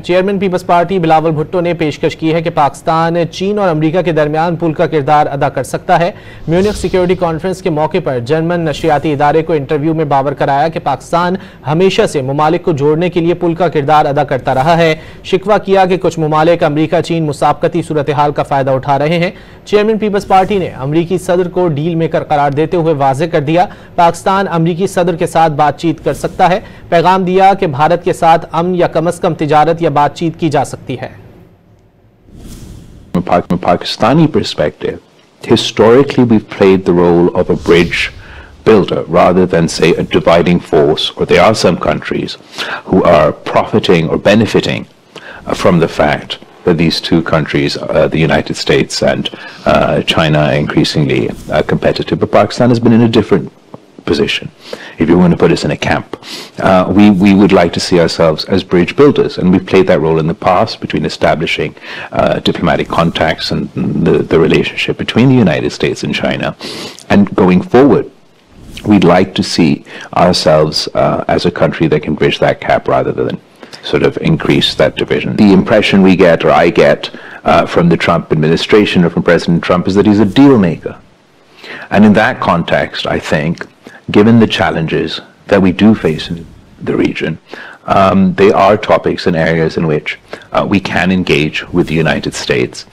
Chairman people's party Bilawal Bhutto ने पेशकश की है कि पाकिस्तान चीन और अमेरिका के दरमियान पुल का किरदार अदा कर सकता है। म्यूनिख सिक्योरिटी कॉन्फ्रेंस के मौके पर जर्मन नशरियाती इदारे को इंटरव्यू में बावर कराया कि पाकिस्तान हमेशा से ममालिक को जोड़ने के लिए पुल का किरदार अदा करता रहा है। शिकवा किया कि कुछ ममालिक अमरीका चीन मुसाबकती सूरत हाल का फायदा उठा रहे हैं। चेयरमैन पीपल्स पार्टी ने अमरीकी सदर को डील मेकर करार देते हुए वाजे कर दिया पाकिस्तान अमरीकी सदर के साथ बातचीत कर सकता है। पैगाम दिया कि भारत के साथ अमन या कम अज कम तिजारत या बातचीत की जा सकती है। From a Pakistani perspective, historically we've played the role of a bridge builder rather than, say, a dividing force, or there are some countries who are profiting or benefiting from the fact that these two countries, the United States and China, are increasingly competitive, but Pakistan has been in a different position. If you want to put us in a camp, we would like to see ourselves as bridge builders, and we've played that role in the past between establishing diplomatic contacts and the relationship between the United States and China. And going forward, we'd like to see ourselves as a country that can bridge that gap rather than sort of increase that division. The impression we get, or I get, from the Trump administration or from President Trump is that he's a deal maker. And in that context, I think, given the challenges that we do face in the region, there are topics and areas in which we can engage with the United States.